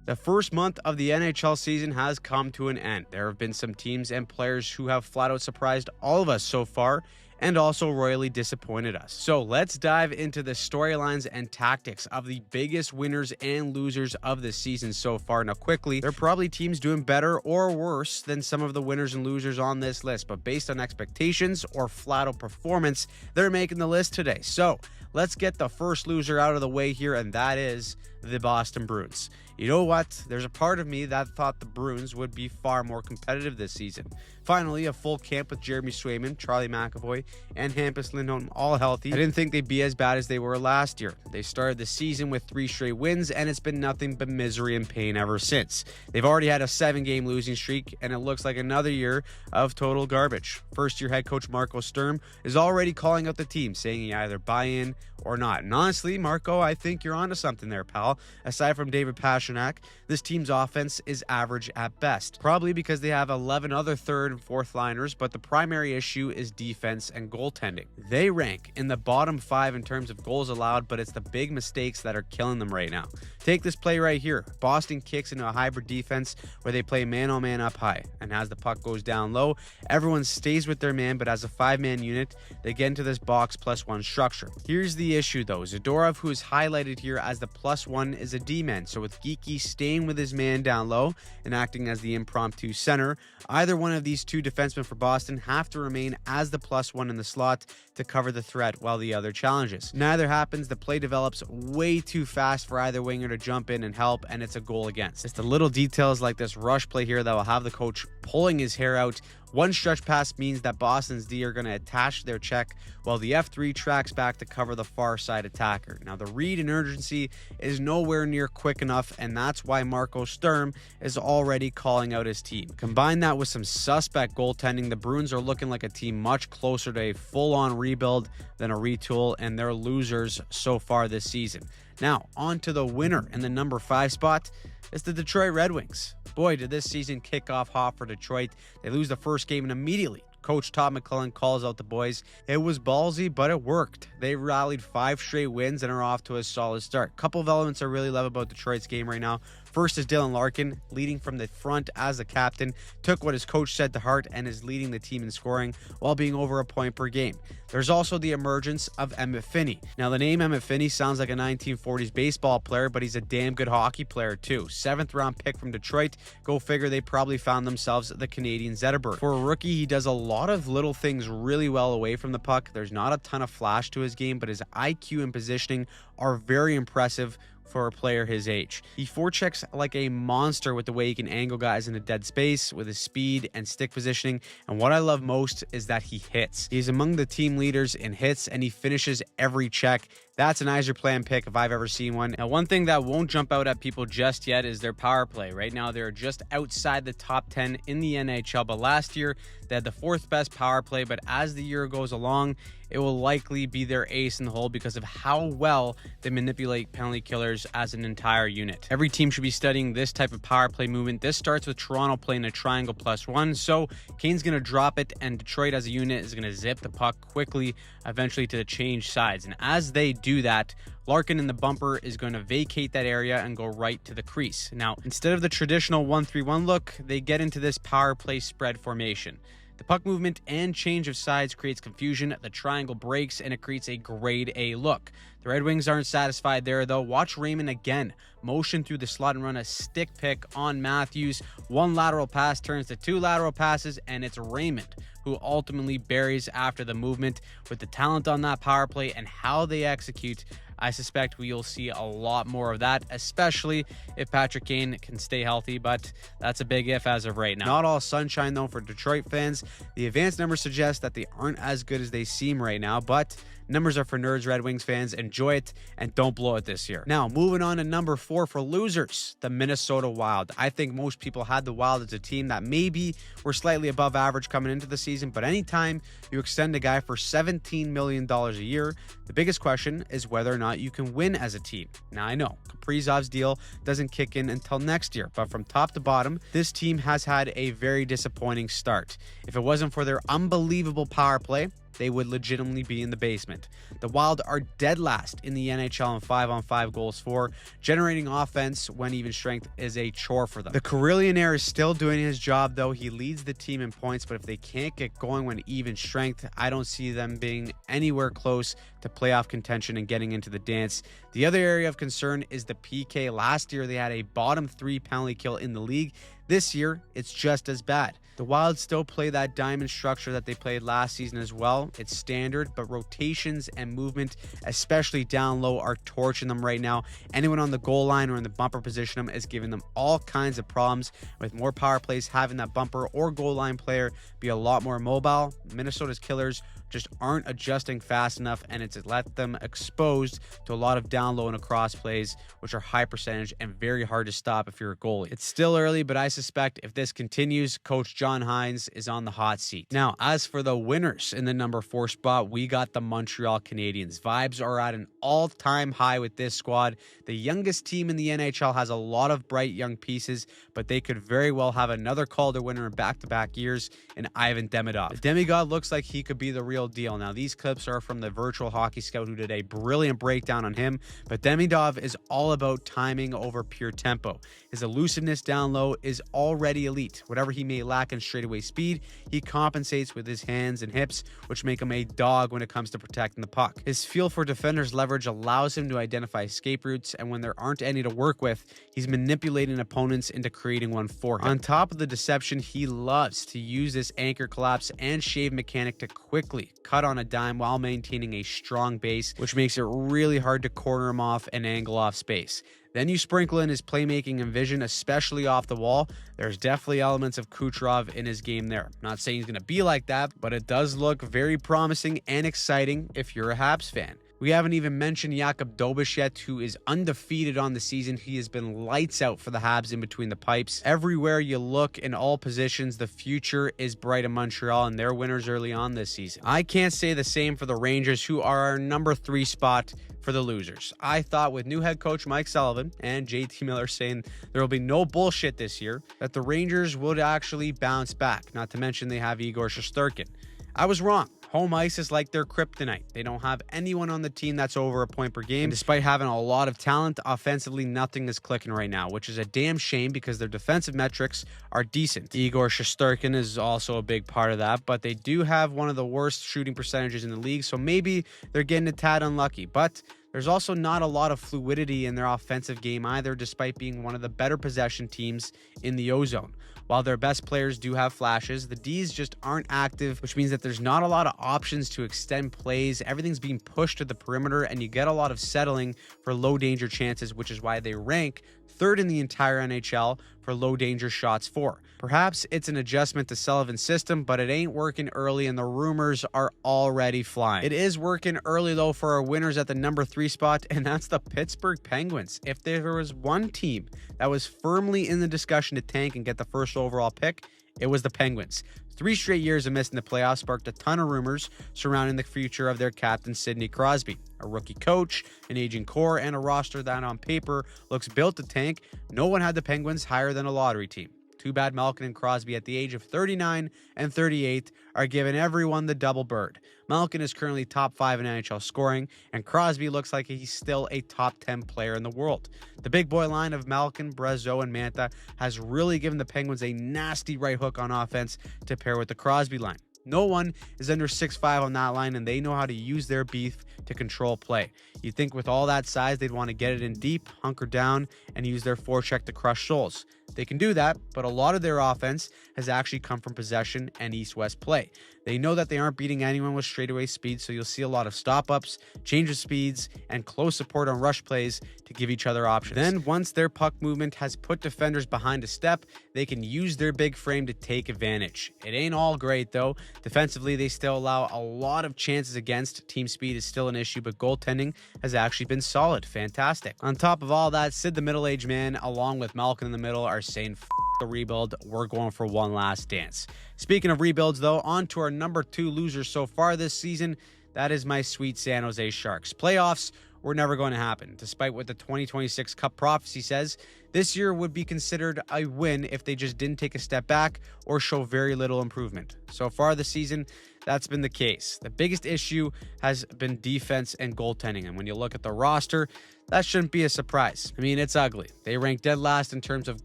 The first month of the NHL season has come to an end. There have been some teams and players who have flat out surprised all of us so far and also royally disappointed us. So let's dive into the storylines and tactics of the biggest winners and losers of the season so far. Now quickly, there are probably teams doing better or worse than some of the winners and losers on this list, but based on expectations or flat out performance, they're making the list today. So let's get the first loser out of the way here, and that is the Boston Bruins. You know what? There's a part of me that thought the Bruins would be far more competitive this season. Finally, a full camp with Jeremy Swayman, Charlie McAvoy, and Hampus Lindholm all healthy. I didn't think they'd be as bad as they were last year. They started the season with 3 straight wins, and it's been nothing but misery and pain ever since. They've already had a 7-game losing streak, and it looks like another year of total garbage. First-year head coach Marco Sturm is already calling out the team, saying he either buy in or not. And honestly, Marco, I think you're onto something there, pal. Aside from David Pastrnak, this team's offense is average at best. Probably because they have 11 other third and fourth liners, but the primary issue is defense and goaltending. They rank in the bottom 5 in terms of goals allowed, but it's the big mistakes that are killing them right now. Take this play right here. Boston kicks into a hybrid defense where they play man-on-man up high, and as the puck goes down low, everyone stays with their man, but as a 5-man unit, they get into this box +1 structure. Here's the issue though. Zadorov, who is highlighted here as the +1, is a D-man, so with Geeky staying with his man down low and acting as the impromptu center, either one of these two defensemen for Boston have to remain as the +1 in the slot to cover the threat while the other challenges. Neither happens. The play develops way too fast for either winger to jump in and help, and it's a goal against. It's the little details like this rush play here that will have the coach pulling his hair out. One stretch pass means that Boston's D are going to attach their check while the F3 tracks back to cover the far side attacker. Now, the read and urgency is nowhere near quick enough, and that's why Marco Sturm is already calling out his team. Combine that with some suspect goaltending, the Bruins are looking like a team much closer to a full-on rebuild than a retool, and they're losers so far this season. Now, on to the winner in the number 5 spot. It's the Detroit Red Wings. Boy, did this season kick off hot for Detroit. They lose the first game and immediately Coach Todd McClellan calls out the boys. It was ballsy, but it worked. They rallied 5 straight wins and are off to a solid start. Couple of elements I really love about Detroit's game right now. First is Dylan Larkin, leading from the front as the captain, took what his coach said to heart and is leading the team in scoring while being over a point per game. There's also the emergence of Emmett Finney. Now, the name Emmett Finney sounds like a 1940s baseball player, but he's a damn good hockey player too. 7th round pick from Detroit. Go figure, they probably found themselves the Canadian Zetterberg. For a rookie, he does a lot of little things really well away from the puck. There's not a ton of flash to his game, but his IQ and positioning are very impressive for a player his age. He forechecks like a monster with the way he can angle guys into dead space with his speed and stick positioning, and what I love most is that he hits. He's among the team leaders in hits, and he finishes every check. That's an Iser plan pick if I've ever seen one. Now, one thing that won't jump out at people just yet is their power play. Right now, they're just outside the top 10 in the NHL, but last year, they had the 4th best power play, but as the year goes along, it will likely be their ace in the hole because of how well they manipulate penalty killers as an entire unit. Every team should be studying this type of power play movement. This starts with Toronto playing a triangle +1, so Kane's going to drop it, and Detroit as a unit is going to zip the puck quickly, eventually to the change sides. And as they do that, Larkin in the bumper is going to vacate that area and go right to the crease. Now, instead of the traditional 1-3-1 look, they get into this power play spread formation. The puck movement and change of sides creates confusion, the triangle breaks, and it creates a grade A look. The Red Wings aren't satisfied there, though. Watch Raymond again. Motion through the slot and run a stick pick on Matthews. 1 lateral pass turns to 2 lateral passes, and it's Raymond who ultimately buries after the movement. With the talent on that power play and how they execute, I suspect we'll see a lot more of that, especially if Patrick Kane can stay healthy, but that's a big if as of right now. Not all sunshine, though, for Detroit fans. The advanced numbers suggest that they aren't as good as they seem right now, but numbers are for nerds. Red Wings fans, enjoy it and don't blow it this year. Now, moving on to number 4 for losers, the Minnesota Wild. I think most people had the Wild as a team that maybe were slightly above average coming into the season, but anytime you extend a guy for $17 million a year, the biggest question is whether or not you can win as a team. Now, I know Kaprizov's deal doesn't kick in until next year, but from top to bottom, this team has had a very disappointing start. If it wasn't for their unbelievable power play, they would legitimately be in the basement. The Wild are dead last in the NHL in 5-on-5 goals for, generating offense when even strength is a chore for them. The Carillionaire is still doing his job, though. He leads the team in points, but if they can't get going when even strength, I don't see them being anywhere close to playoff contention and getting into the dance. The other area of concern is the PK. Last year, they had a bottom 3 penalty kill in the league. This year, it's just as bad. The Wild still play that diamond structure that they played last season as well. It's standard, but rotations and movement, especially down low, are torching them right now. Anyone on the goal line or in the bumper position is giving them all kinds of problems. With more power plays, having that bumper or goal line player be a lot more mobile. Minnesota's killers just aren't adjusting fast enough, and it's left them exposed to a lot of down low and across plays, which are high percentage and very hard to stop if you're a goalie. It's still early, but I suspect if this continues, Coach John Hines is on the hot seat. Now, as for the winners in the number 4 spot, we got the Montreal Canadiens. Vibes are at an all-time high with this squad. The youngest team in the NHL has a lot of bright young pieces, but they could very well have another Calder winner in back-to-back years in Ivan Demidov. The demigod looks like he could be the real deal. Now, these clips are from the virtual hockey scout who did a brilliant breakdown on him, but Demidov is all about timing over pure tempo. His elusiveness down low is already elite. Whatever he may lack in straightaway speed, he compensates with his hands and hips, which make him a dog when it comes to protecting the puck. His feel for defenders' leverage allows him to identify escape routes, and when there aren't any to work with, he's manipulating opponents into creating one for him. On top of the deception, he loves to use this anchor collapse and shave mechanic to quickly cut on a dime while maintaining a strong base, which makes it really hard to corner him off and angle off space. Then you sprinkle in his playmaking and vision, especially off the wall. There's definitely elements of Kucherov in his game there. Not saying he's going to be like that, but it does look very promising and exciting if you're a Habs fan. We haven't even mentioned Jakub Dobeš yet, who is undefeated on the season. He has been lights out for the Habs in between the pipes. Everywhere you look, in all positions, the future is bright in Montreal, and they're winners early on this season. I can't say the same for the Rangers, who are our number 3 spot for the losers. I thought with new head coach Mike Sullivan and JT Miller saying there will be no bullshit this year, that the Rangers would actually bounce back. Not to mention they have Igor Shesterkin. I was wrong. Home ice is like their kryptonite. They don't have anyone on the team that's over a point per game. And despite having a lot of talent, offensively, nothing is clicking right now, which is a damn shame because their defensive metrics are decent. Igor Shesterkin is also a big part of that, but they do have one of the worst shooting percentages in the league, so maybe they're getting a tad unlucky. But there's also not a lot of fluidity in their offensive game either, despite being one of the better possession teams in the O-zone. While their best players do have flashes, the Ds just aren't active, which means that there's not a lot of options to extend plays. Everything's being pushed to the perimeter, and you get a lot of settling for low danger chances, which is why they rank 3rd in the entire NHL for low danger shots for. Perhaps it's an adjustment to Sullivan's system, but it ain't working early, and the rumors are already flying. It is working early, though, for our winners at the number 3 spot, and that's the Pittsburgh Penguins. If there was one team that was firmly in the discussion to tank and get the first overall pick, it was the Penguins. 3 straight years of missing the playoffs sparked a ton of rumors surrounding the future of their captain, Sidney Crosby. A rookie coach, an aging core, and a roster that on paper looks built to tank. No one had the Penguins higher than a lottery team. Too bad Malkin and Crosby at the age of 39 and 38 are giving everyone the double bird. Malkin is currently top 5 in NHL scoring, and Crosby looks like he's still a top 10 player in the world. The big boy line of Malkin, Brazeau, and Mantha has really given the Penguins a nasty right hook on offense to pair with the Crosby line. No one is under 6'5" on that line, and they know how to use their beef to control play. You'd think with all that size, they'd want to get it in deep, hunker down, and use their forecheck to crush souls. They can do that, but a lot of their offense has actually come from possession and east-west play. They know that they aren't beating anyone with straightaway speed, so you'll see a lot of stop-ups, change of speeds, and close support on rush plays to give each other options. Then, once their puck movement has put defenders behind a step, they can use their big frame to take advantage. It ain't all great, though. Defensively, they still allow a lot of chances against. Team speed is still an issue, but goaltending has actually been solid. Fantastic. On top of all that, Sid the middle-aged man, along with Malkin in the middle, are saying, F the rebuild, we're going for one last dance. Speaking of rebuilds, though, on to our number 2 loser so far this season. That is my sweet San Jose Sharks. Playoffs were never going to happen. Despite what the 2026 Cup prophecy says, this year would be considered a win if they just didn't take a step back or show very little improvement. So far this season, that's been the case. The biggest issue has been defense and goaltending, and when you look at the roster, that shouldn't be a surprise. I mean, it's ugly. They rank dead last in terms of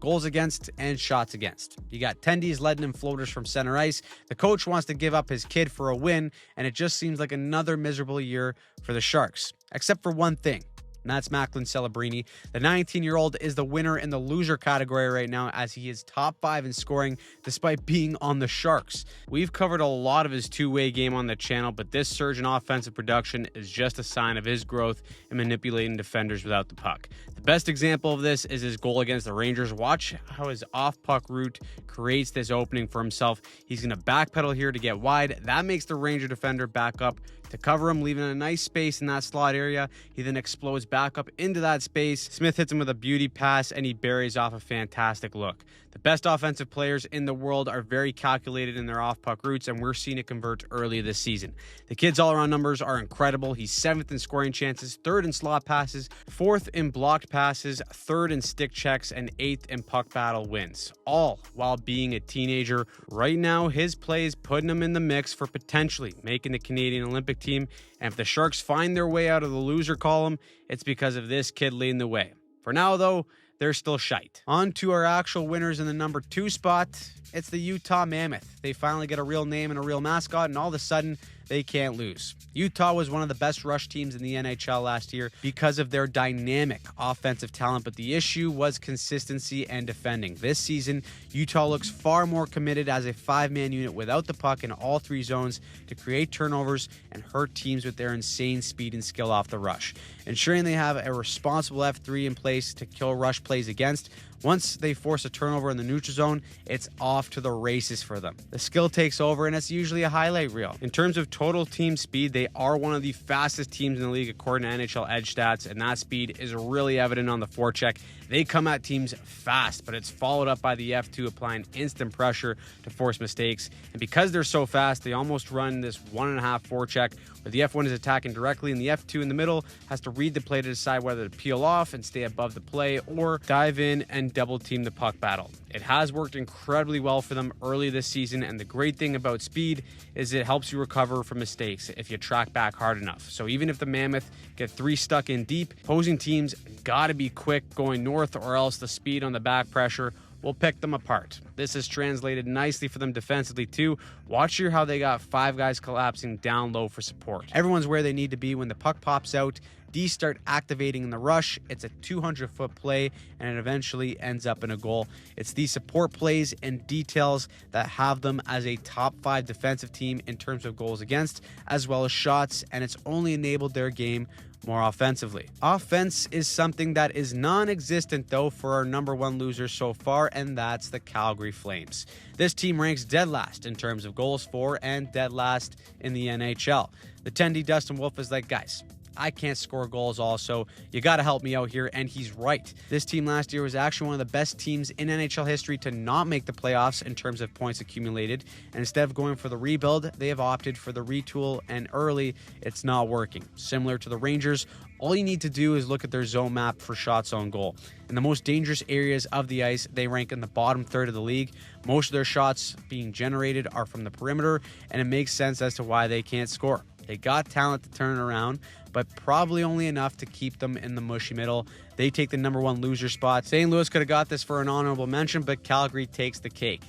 goals against and shots against. You got tendies letting in floaters from center ice. The coach wants to give up his kid for a win, and it just seems like another miserable year for the Sharks. Except for one thing, and that's Macklin Celebrini. The 19-year-old is the winner in the loser category right now, as he is top 5 in scoring despite being on the Sharks. We've covered a lot of his two-way game on the channel, but this surge in offensive production is just a sign of his growth in manipulating defenders without the puck. The best example of this is his goal against the Rangers. Watch how his off-puck route creates this opening for himself. He's going to backpedal here to get wide. That makes the Ranger defender back up to cover him, leaving a nice space in that slot area. He then explodes back up into that space. Smith hits him with a beauty pass, and he buries off a fantastic look. The best offensive players in the world are very calculated in their off-puck routes, and we're seeing it convert early this season. The kid's all-around numbers are incredible. He's 7th in scoring chances, 3rd in slot passes, 4th in blocked passes, 3rd in stick checks, and 8th in puck battle wins, all while being a teenager. Right now, his play is putting him in the mix for potentially making the Canadian Olympic team, and if the Sharks find their way out of the loser column, it's because of this kid leading the way. For now, though, they're still shite. On to our actual winners in the number 2 spot. It's the Utah Mammoth. They finally get a real name and a real mascot, and all of a sudden, they can't lose. Utah was one of the best rush teams in the NHL last year because of their dynamic offensive talent, but the issue was consistency and defending. This season, Utah looks far more committed as a 5-man unit without the puck in all 3 zones to create turnovers and hurt teams with their insane speed and skill off the rush, ensuring they have a responsible F3 in place to kill rush plays against. Once they force a turnover in the neutral zone, it's off to the races for them. The skill takes over, and it's usually a highlight reel. In terms of total team speed, they are one of the fastest teams in the league according to NHL Edge Stats, and that speed is really evident on the forecheck. They come at teams fast, but it's followed up by the F2 applying instant pressure to force mistakes. And because they're so fast, they almost run this 1.5 forecheck, where the F1 is attacking directly, and the F2 in the middle has to read the play to decide whether to peel off and stay above the play or dive in and double team the puck battle. It has worked incredibly well for them early this season, and the great thing about speed is it helps you recover from mistakes if you track back hard enough. So even if the Mammoth get 3 stuck in deep, opposing teams gotta be quick going north, or else the speed on the back pressure will pick them apart. This has translated nicely for them defensively too. Watch here how they got 5 guys collapsing down low for support. Everyone's where they need to be when the puck pops out. D's start activating in the rush. It's a 200-foot play, and it eventually ends up in a goal. It's these support plays and details that have them as a top 5 defensive team in terms of goals against, as well as shots, and it's only enabled their game more offensively. Offense is something that is non-existent, though, for our number 1 loser so far, and that's the Calgary Flames. This team ranks dead last in terms of goals for and dead last in the NHL. The 10D Dustin Wolf is like, guys, I can't score goals also. You got to help me out here, and he's right. This team last year was actually one of the best teams in NHL history to not make the playoffs in terms of points accumulated, and instead of going for the rebuild, they have opted for the retool, and early, it's not working. Similar to the Rangers, all you need to do is look at their zone map for shots on goal. In the most dangerous areas of the ice, they rank in the bottom third of the league. Most of their shots being generated are from the perimeter, and it makes sense as to why they can't score. They got talent to turn it around, but probably only enough to keep them in the mushy middle. They take the number 1 loser spot. St. Louis could have got this for an honorable mention, but Calgary takes the cake.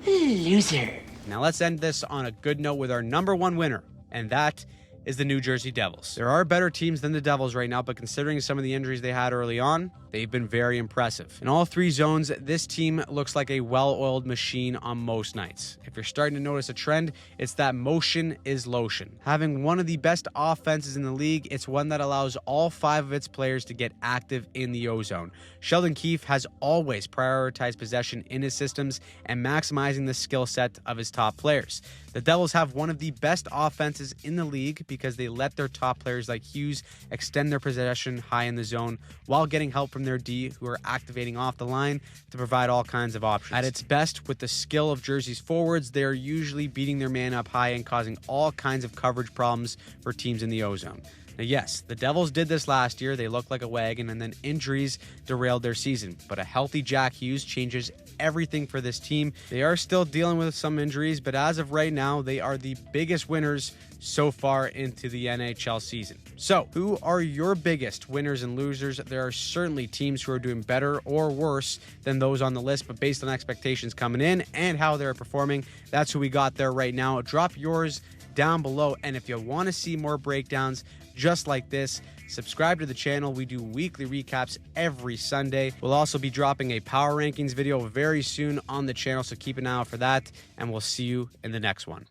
Loser. Now let's end this on a good note with our number 1 winner, and that is the New Jersey Devils. There are better teams than the Devils right now, but considering some of the injuries they had early on, they've been very impressive. In all 3 zones, this team looks like a well-oiled machine on most nights. If you're starting to notice a trend, it's that motion is lotion. Having one of the best offenses in the league, it's one that allows all 5 of its players to get active in the O-zone. Sheldon Keefe has always prioritized possession in his systems and maximizing the skill set of his top players. The Devils have one of the best offenses in the league because they let their top players like Hughes extend their possession high in the zone while getting help from their D, who are activating off the line to provide all kinds of options. At its best, with the skill of Jersey's forwards, they are usually beating their man up high and causing all kinds of coverage problems for teams in the O-zone. Now, yes, the Devils did this last year. They looked like a wagon, and then injuries derailed their season. But a healthy Jack Hughes changes everything for this team. They are still dealing with some injuries, but as of right now, they are the biggest winners so far into the NHL season. So, who are your biggest winners and losers? There are certainly teams who are doing better or worse than those on the list, but based on expectations coming in and how they're performing, that's who we got there right now. Drop yours down below, and if you want to see more breakdowns just like this, subscribe to the channel. We do weekly recaps every Sunday. We'll also be dropping a power rankings video very soon on the channel, so keep an eye out for that, and we'll see you in the next one.